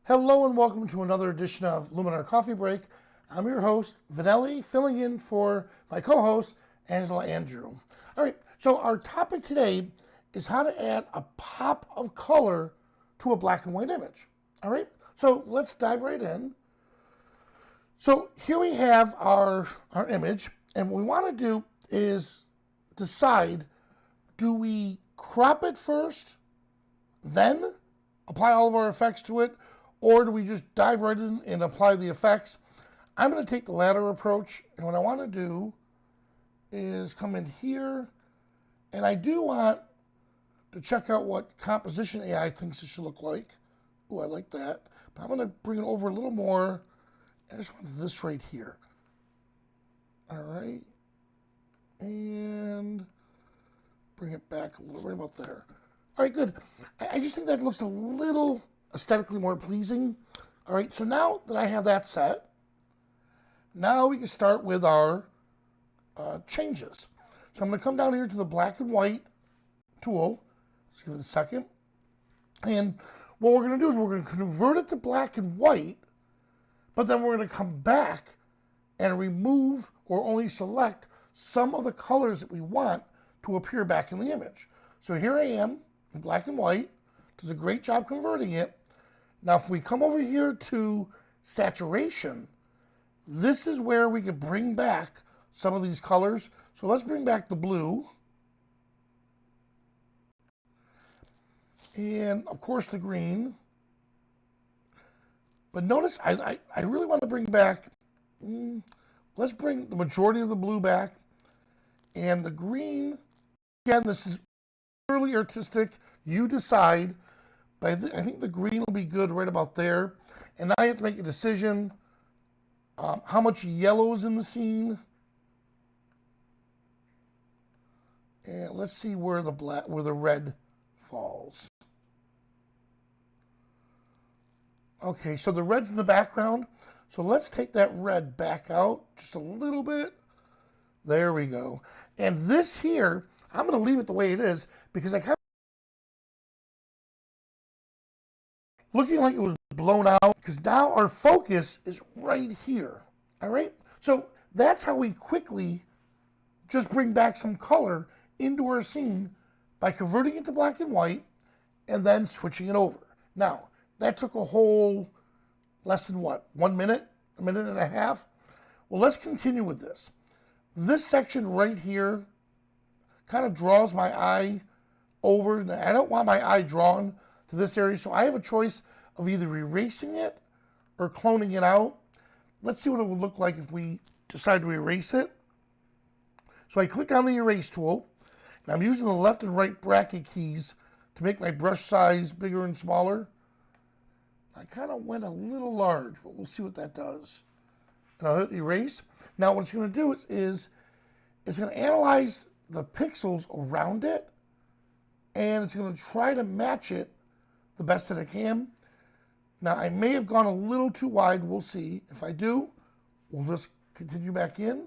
Hello and welcome to another edition of Luminar Coffee Break. I'm your host, Vanelli, filling in for my co-host, Angela Andrieux. All right, so our topic today is how to add a pop of color to a black and white image. All right, so let's dive right in. So here we have our image, and what we want to do is decide, do we crop it first, then apply all of our effects to it, or do we just dive right in and apply the effects? I'm going to take the latter approach, and what I want to do is come in here, and I do want to check out what composition AI thinks it should look like. Oh, I like that. But I'm going to bring it over a little more. I just want this right here. All right. And bring it back a little, right about there. All right, good. I just think that looks a little aesthetically more pleasing. All right, so now that I have that set, now we can start with our changes. So I'm going to come down here to the black and white tool. Let's give it a second. And what we're going to do is we're going to convert it to black and white, but then we're going to come back and remove or only select some of the colors that we want to appear back in the image. So here I am in black and white. Does a great job converting it. Now if we come over here to saturation, this is where we could bring back some of these colors. So let's bring back the blue. And of course the green. But notice I really want to bring back, let's bring the majority of the blue back. And the green, again, this is purely artistic. You decide. But I think the green will be good right about there. And now I have to make a decision. How much yellow is in the scene? And let's see where the red falls. Okay, so the red's in the background. So let's take that red back out just a little bit. There we go. And this here, I'm going to leave it the way it is because I kind of looking like it was blown out, because now our focus is right here. All right, so that's how we quickly just bring back some color into our scene by converting it to black and white and then switching it over. Now that took a whole less than what, 1 minute, a minute and a half. Well, let's continue with this. This section right here kind of draws my eye over. I don't want my eye drawn to this area, so I have a choice of either erasing it or cloning it out. Let's see what it would look like if we decide to erase it. So I click on the erase tool, and I'm using the left and right bracket keys to make my brush size bigger and smaller. I kind of went a little large, but we'll see what that does. And I'll hit erase. Now what it's going to do is it's going to analyze the pixels around it, and it's going to try to match it the best that it can. Now, I may have gone a little too wide. We'll see. If I do, we'll just continue back in.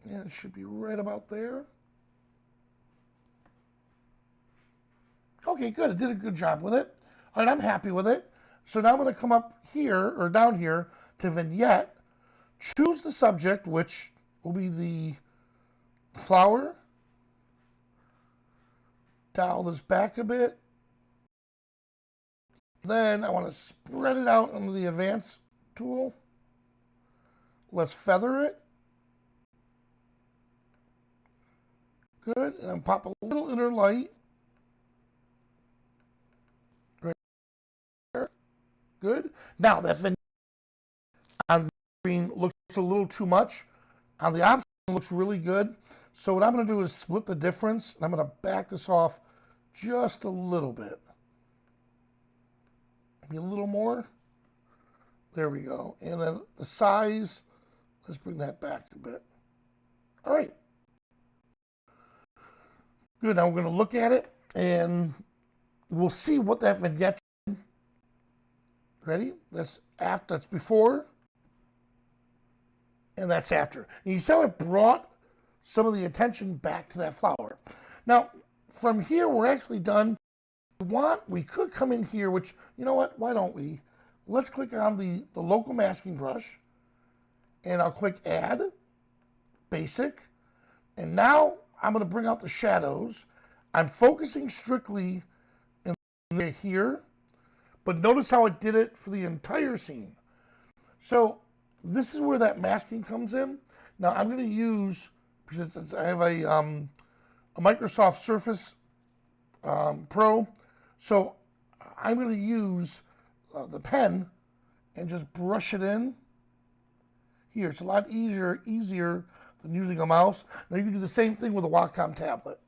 Yeah, it should be right about there. Okay, good. It did a good job with it. All right, I'm happy with it. So now I'm going to come up here, or down here, to Vignette, choose the subject, which will be the flower. Dial this back a bit. Then I want to spread it out under the Advanced tool. Let's feather it. Good. And then pop a little inner light. Right there. Good. Now that vignette on the screen looks a little too much. On the option it looks really good. So what I'm going to do is split the difference, and I'm going to back this off just a little bit. Maybe a little more. There we go. And then the size, let's bring that back a bit. All right. Good. Now we're going to look at it, and we'll see what that vignette is. Ready? That's after. That's before, and that's after. And you see how it brought some of the attention back to that flower. Now, from here, we're actually done. We could come in here, which, you know what, why don't we? Let's click on the local masking brush, and I'll click Add, Basic, and now I'm going to bring out the shadows. I'm focusing strictly in here, but notice how it did it for the entire scene. So this is where that masking comes in. Now I'm going to use, because I have a Microsoft Surface Pro, so I'm going to use the pen and just brush it in. Here, it's a lot easier than using a mouse. Now you can do the same thing with a Wacom tablet.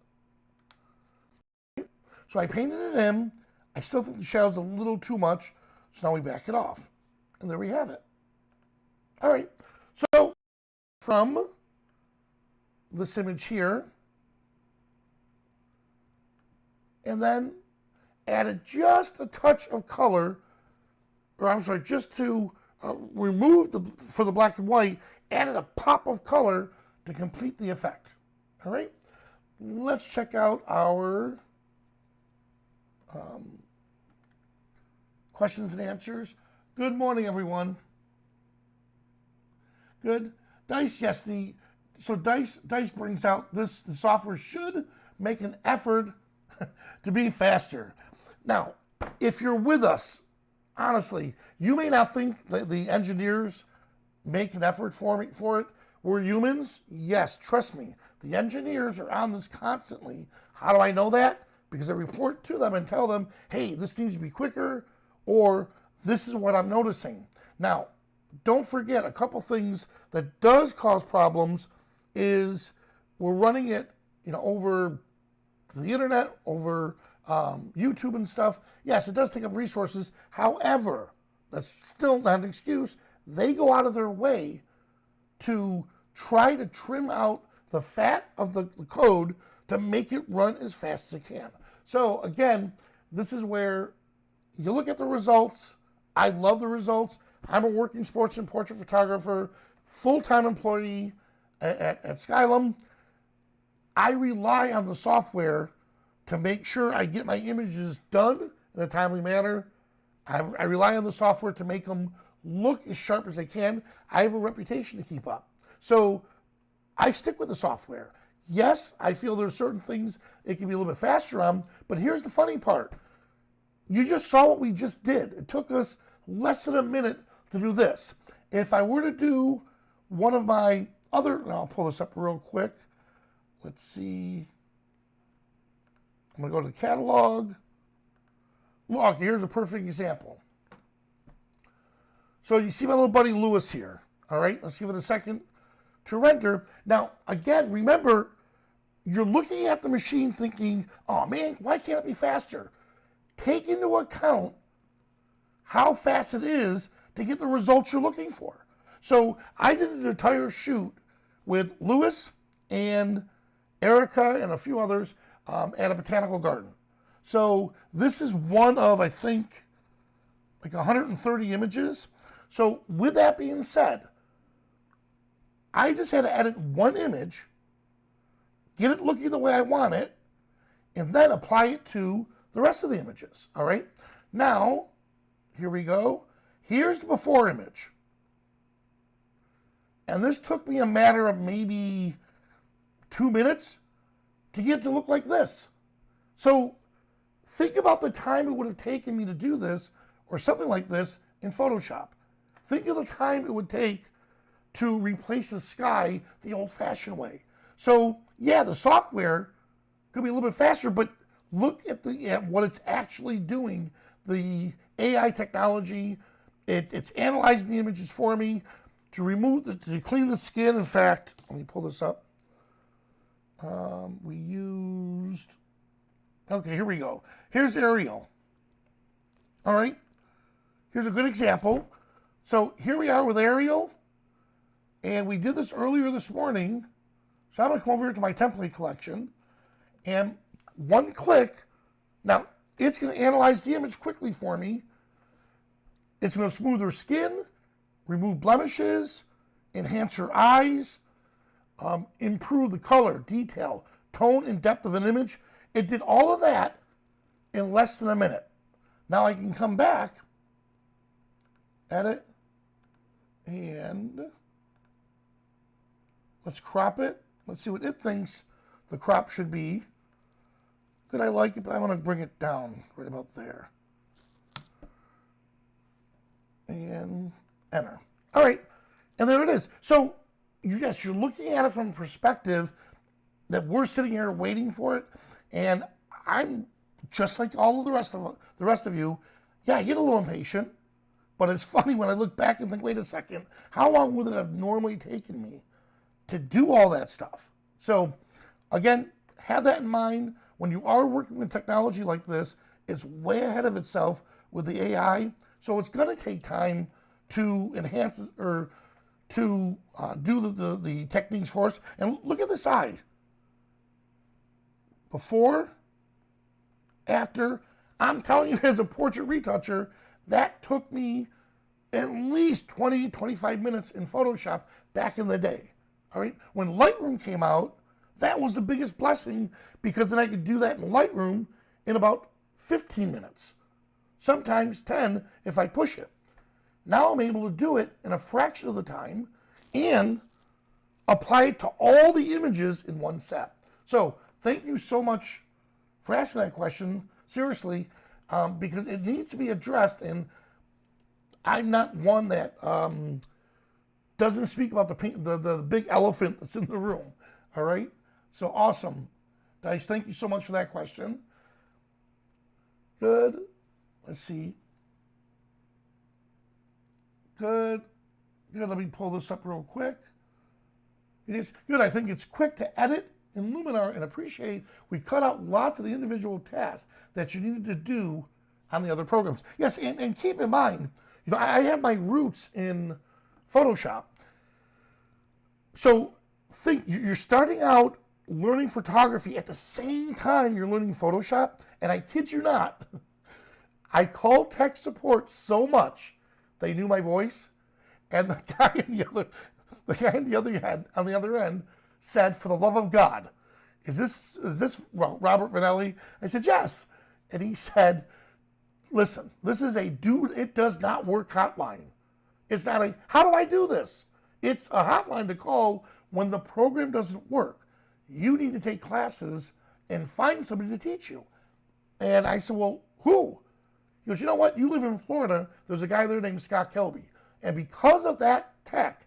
So I painted it in. I still think the shadow's a little too much, so now we back it off. And there we have it. All right, so from this image here, and then added just a touch of color, or I'm sorry, just to remove for the black and white, added a pop of color to complete the effect. All right, let's check out our questions and answers. Good morning, everyone. Good. Dice, yes, so Dice brings out the software should make an effort to be faster. Now, if you're with us, honestly, you may not think that the engineers make an effort for it. We're humans. Yes, trust me. The engineers are on this constantly. How do I know that? Because I report to them and tell them, hey, this needs to be quicker, or this is what I'm noticing. Now, don't forget, a couple things that does cause problems is we're running it, over the internet, over YouTube and stuff. Yes, it does take up resources. However, that's still not an excuse. They go out of their way to try to trim out the fat of the code to make it run as fast as it can. So again, this is where you look at the results. I love the results. I'm a working sports and portrait photographer, full-time employee at Skylum. I rely on the software to make sure I get my images done in a timely manner. I rely on the software to make them look as sharp as they can. I have a reputation to keep up. So I stick with the software. Yes, I feel there's certain things it can be a little bit faster on, but here's the funny part. You just saw what we just did. It took us less than a minute to do this. If I were to do one of my other, I'll pull this up real quick. Let's see. I'm going to go to the catalog. Look, here's a perfect example. So you see my little buddy Lewis here. All right, let's give it a second to render. Now, again, remember, you're looking at the machine thinking, oh man, why can't it be faster? Take into account how fast it is to get the results you're looking for. So I did an entire shoot with Lewis and Erica and a few others at a botanical garden. So this is one of, I think, like 130 images. So with that being said, I just had to edit one image, get it looking the way I want it, and then apply it to the rest of the images, all right? Now, here we go. Here's the before image. And this took me a matter of maybe 2 minutes to get it to look like this. So think about the time it would have taken me to do this or something like this in Photoshop. Think of the time it would take to replace the sky the old-fashioned way. So yeah, the software could be a little bit faster, but look at what it's actually doing. The AI technology, it's analyzing the images for me to clean the skin. In fact, let me pull this up. We used, okay, here we go. Here's Ariel. All right, here's a good example. So here we are with Ariel, and we did this earlier this morning. So I'm gonna come over here to my template collection, and one click, now it's gonna analyze the image quickly for me. It's gonna smooth her skin, remove blemishes, enhance her eyes, improve the color, detail, tone, and depth of an image. It did all of that in less than a minute. Now I can come back, edit, and let's crop it. Let's see what it thinks the crop should be. Good, I like it, but I want to bring it down right about there. And enter. All right, and there it is. So, yes, you're looking at it from a perspective that we're sitting here waiting for it, and I'm just like all of the rest of you. Yeah, I get a little impatient, but it's funny when I look back and think, wait a second, how long would it have normally taken me to do all that stuff? So, again, have that in mind. When you are working with technology like this, it's way ahead of itself with the AI, so it's going to take time to enhance or to do the techniques for us. And look at this eye. Before, after, I'm telling you, as a portrait retoucher, that took me at least 20, 25 minutes in Photoshop back in the day. All right, when Lightroom came out, that was the biggest blessing, because then I could do that in Lightroom in about 15 minutes, sometimes 10 if I push it. Now I'm able to do it in a fraction of the time and apply it to all the images in one set. So thank you so much for asking that question, seriously, because it needs to be addressed, and I'm not one that doesn't speak about the big elephant that's in the room, all right? So awesome. Dice, thank you so much for that question. Good. Let's see. Good. Good. Let me pull this up real quick. It is good. I think it's quick to edit in Luminar, and appreciate we cut out lots of the individual tasks that you needed to do on the other programs. Yes, and keep in mind, you know, I have my roots in Photoshop. So think you're starting out learning photography at the same time you're learning Photoshop, and I kid you not, I called tech support so much they knew my voice, and the guy on the other end said, "For the love of God, is this Robert Vanelli?" I said, "Yes," and he said, "Listen, this is a dude, it does not work hotline. It's not a how do I do this? It's a hotline to call when the program doesn't work. You need to take classes and find somebody to teach you." And I said, "Well, who?" He goes, "You know what? You live in Florida. There's a guy there named Scott Kelby." And because of that tech,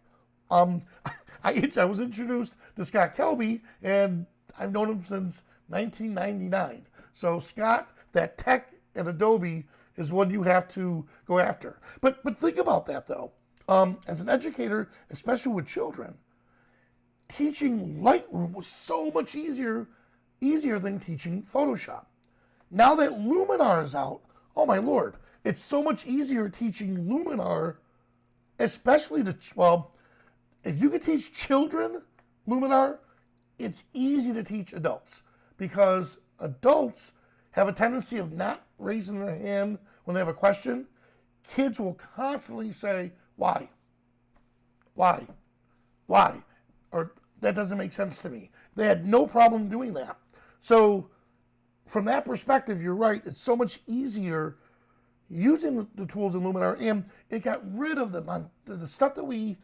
I was introduced to Scott Kelby, and I've known him since 1999. So Scott, that tech and Adobe is what you have to go after. But think about that though. As an educator, especially with children, teaching Lightroom was so much easier than teaching Photoshop. Now that Luminar is out, oh my Lord, it's so much easier teaching Luminar, especially if you could teach children Luminar, it's easy to teach adults, because adults have a tendency of not raising their hand when they have a question. Kids will constantly say, why? Why? Why? Or that doesn't make sense to me. They had no problem doing that. So from that perspective, you're right. It's so much easier using the tools in Luminar, and it got rid of the stuff that we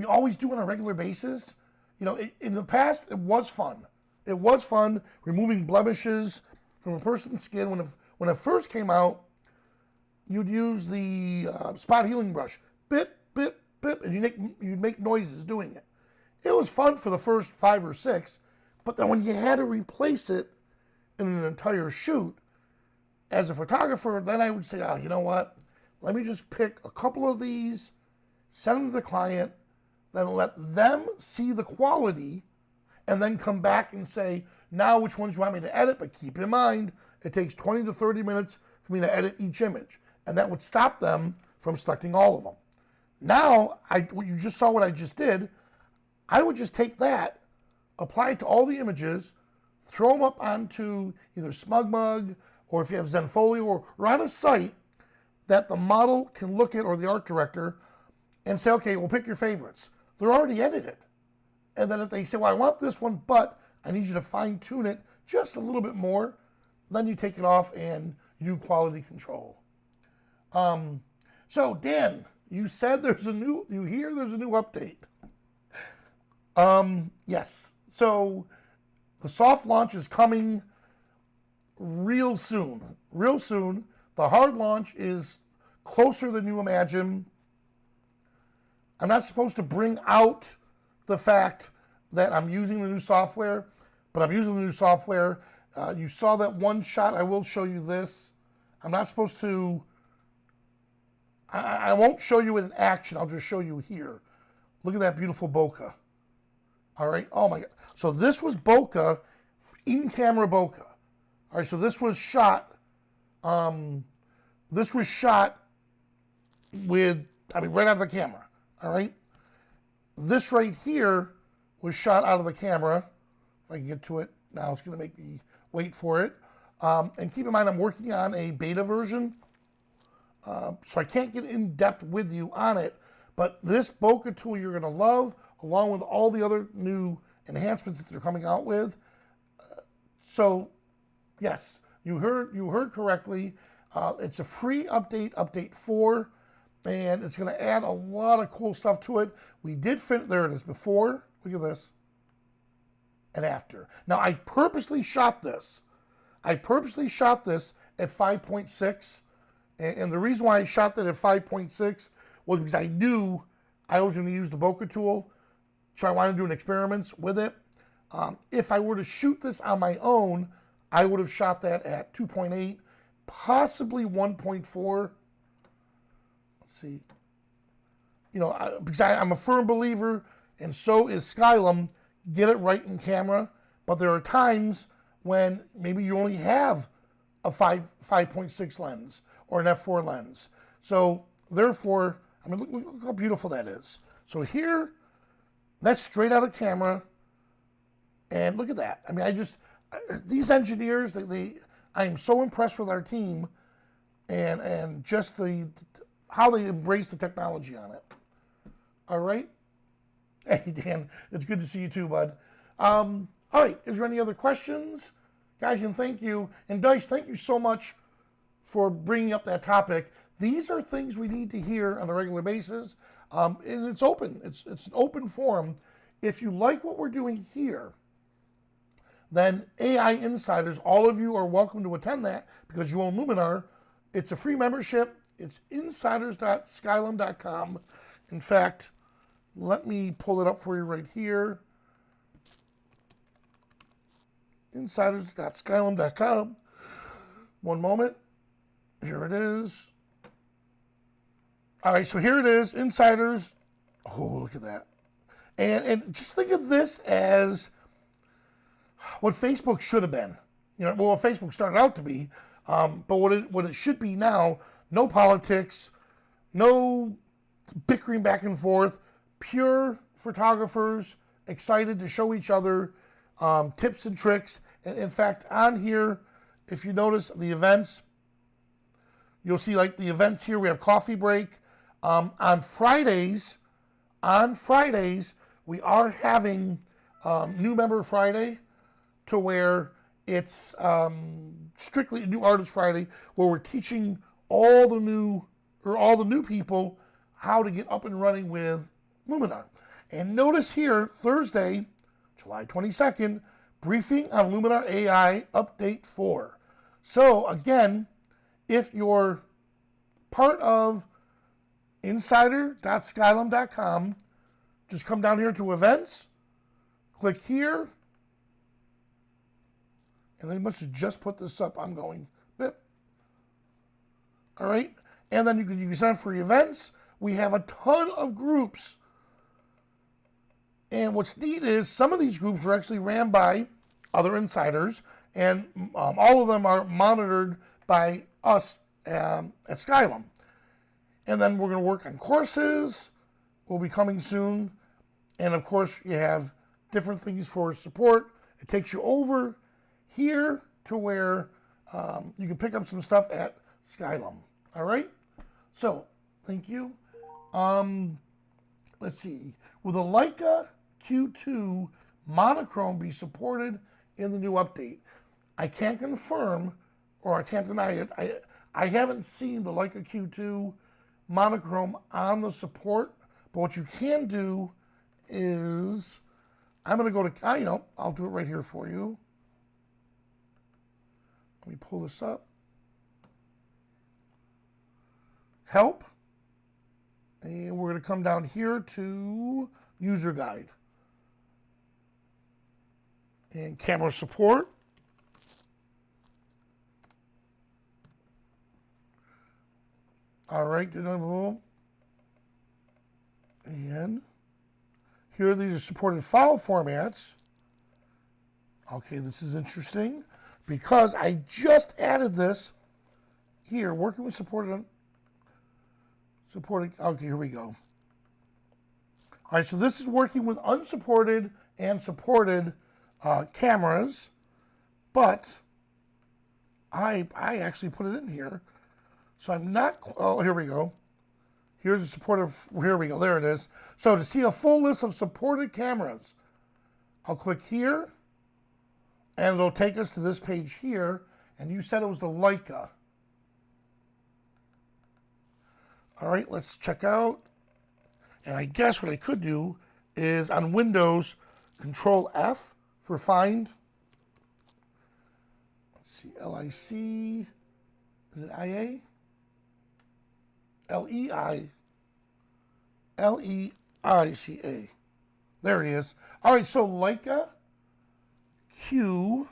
always do on a regular basis. You know, in the past, it was fun. It was fun removing blemishes from a person's skin. When it first came out, you'd use the spot healing brush, bip, bip, bip, and you'd make noises doing it. It was fun for the first 5 or 6, but then when you had to replace it in an entire shoot, as a photographer, then I would say, oh, you know what? Let me just pick a couple of these, send them to the client, then let them see the quality, and then come back and say, now which ones you want me to edit, but keep in mind, it takes 20 to 30 minutes for me to edit each image. And that would stop them from selecting all of them. Now, you just saw what I just did. I would just take that, apply it to all the images, throw them up onto either SmugMug, or if you have Zenfolio, or on a site that the model can look at, or the art director, and say, okay, we'll pick your favorites. They're already edited. And then if they say, well, I want this one, but I need you to fine tune it just a little bit more. Then you take it off and you do quality control. So Dan, you said there's a new update. Yes. So the soft launch is coming real soon. Real soon. The hard launch is closer than you imagine. I'm not supposed to bring out the fact that I'm using the new software, but I'm using the new software. You saw that one shot. I will show you this. I'm not supposed to. I won't show you it in action. I'll just show you here. Look at that beautiful bokeh. All right. Oh my God. So this was bokeh, in-camera bokeh. All right. So this was shot. This was shot with, right out of the camera. All right. This right here was shot out of the camera. If I can get to it now, it's going to make me wait for it. And keep in mind, I'm working on a beta version, so I can't get in depth with you on it. But this bokeh tool you're going to love, along with all the other new enhancements that they're coming out with. So, yes, you heard correctly. It's a free update, update 4, and it's going to add a lot of cool stuff to it. We did there it is, before. Look at this. And after. Now, I purposely shot this. at 5.6, and the reason why I shot that at 5.6 was because I knew I was going to use the bokeh tool, so I wanted to do an experiment with it. If I were to shoot this on my own, I would have shot that at 2.8, possibly 1.4. Let's see. Because I'm a firm believer, and so is Skylum, get it right in camera. But there are times when maybe you only have a 5.6 lens or an f4 lens. So therefore, look how beautiful that is. So here, that's straight out of camera. And look at that. These engineers, I am so impressed with our team and just how they embrace the technology on it. All right. Hey, Dan, it's good to see you too, bud. All right. Is there any other questions? Guys, and thank you. And Dice, thank you so much for bringing up that topic. These are things we need to hear on a regular basis. And it's open. It's an open forum. If you like what we're doing here, then AI Insiders, all of you are welcome to attend that because you own Luminar. It's a free membership. It's insiders.skylum.com. In fact, let me pull it up for you right here. Insiders.skylum.com. One moment. Here it is. All right, so here it is, Insiders. Oh, look at that. And just think of this as what Facebook should have been. What Facebook started out to be, but what it should be now, no politics, no bickering back and forth, pure photographers excited to show each other tips and tricks. And in fact, on here, if you notice the events, you'll see like the events here, we have Coffee Break. On Fridays, we are having New Member Friday, to where it's strictly New Artist Friday, where we're teaching all the new people how to get up and running with Luminar. And notice here, Thursday, July 22nd, briefing on Luminar AI Update 4. So again, if you're part of insider.skylum.com, just come down here to events, click here, and they must have just put this up. I'm going, bip. All right. And then you can sign up for events. We have a ton of groups. And what's neat is some of these groups are actually ran by other insiders, and all of them are monitored by us at Skylum. And then we're going to work on courses. Will be coming soon. And of course, you have different things for support. It takes you over here to where you can pick up some stuff at Skylum. All right. So thank you. Let's see. With a Leica Q2 monochrome be supported in the new update? I can't confirm or I can't deny it. I haven't seen the Leica Q2 monochrome on the support, but what you can do is, I'm going to go to, I'll do it right here for you. Let me pull this up. Help. And we're going to come down here to user guide. And camera support. All right. And here, these are supported file formats. Okay, this is interesting because I just added this here, working with supported, okay, here we go. All right, so this is working with unsupported and supported cameras, but I actually put it in here. So I'm not, oh, here we go. Here's a supported, here we go, there it is. So to see a full list of supported cameras, I'll click here, and it'll take us to this page here, and you said it was the Leica. All right, let's check out. And I guess what I could do is on Windows, Control F for find. Let's see, LIC, is it IA? Leica. There it is. All right, so Leica Q.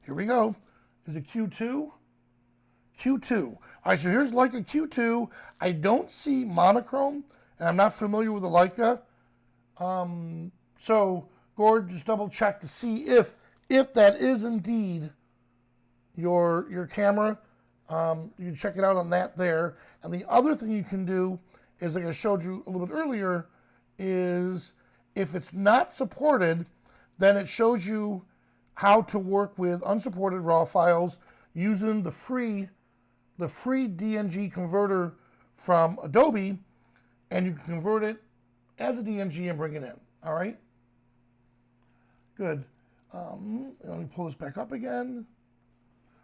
Here we go. Is it Q2? Q2. All right, so here's Leica Q2. I don't see monochrome, and I'm not familiar with the Leica. So, Gord, just double check to see if that is indeed your camera. You can check it out on that there. And the other thing you can do is, like I showed you a little bit earlier, is if it's not supported, then it shows you how to work with unsupported RAW files using the free DNG converter from Adobe, and you can convert it as a DNG and bring it in. All right? Good. Let me pull this back up again.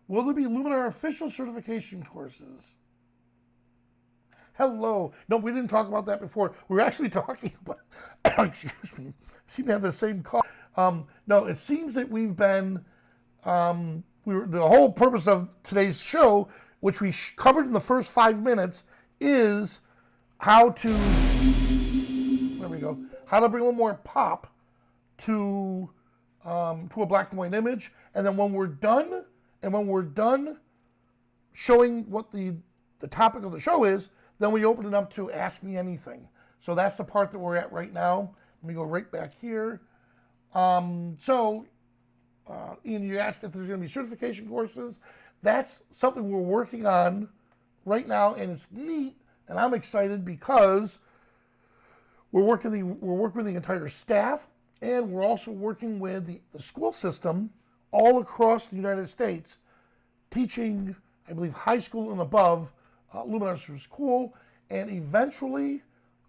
Will there be Luminar official certification courses? Hello. No, we didn't talk about that before. We were actually talking about, excuse me, seem to have the same call. No, it seems that we've been, the whole purpose of today's show, which we covered in the first 5 minutes, is how to, there we go, how to bring a little more pop to a black and white image. And then when we're done, showing what the topic of the show is, then we open it up to Ask Me Anything. So that's the part that we're at right now. Let me go right back here. Ian, you asked if there's going to be certification courses. That's something we're working on right now, and it's neat, and I'm excited because we're working with the entire staff, and we're also working with the school system all across the United States, teaching, I believe, high school and above. Luminar is cool, and eventually,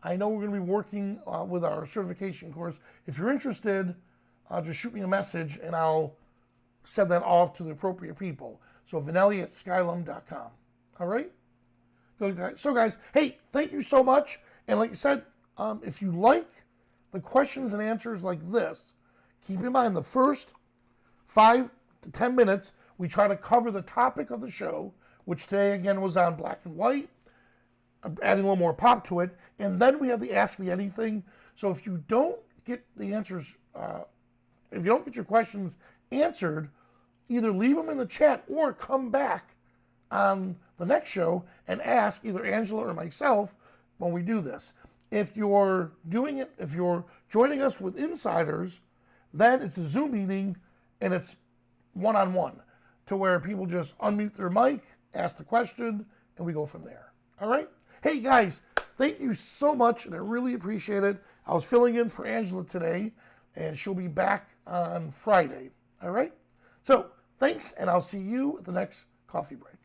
I know we're going to be working with our certification course. If you're interested, just shoot me a message, and I'll send that off to the appropriate people. So Vanelli@skylum.com. All right? Good, guys. So, guys, hey, thank you so much. And like I said, if you like the questions and answers like this, keep in mind the first 5 to 10 minutes, we try to cover the topic of the show, which today, again, was on black and white, adding a little more pop to it. And then we have the Ask Me Anything. So if you don't get the answers, if you don't get your questions answered, either leave them in the chat or come back on the next show and ask either Angela or myself when we do this. If you're joining us with insiders, then it's a Zoom meeting and it's one-on-one to where people just unmute their mic, ask the question, and we go from there. All right? Hey, guys, thank you so much, and I really appreciate it. I was filling in for Angela today, and she'll be back on Friday. All right? So, thanks, and I'll see you at the next coffee break.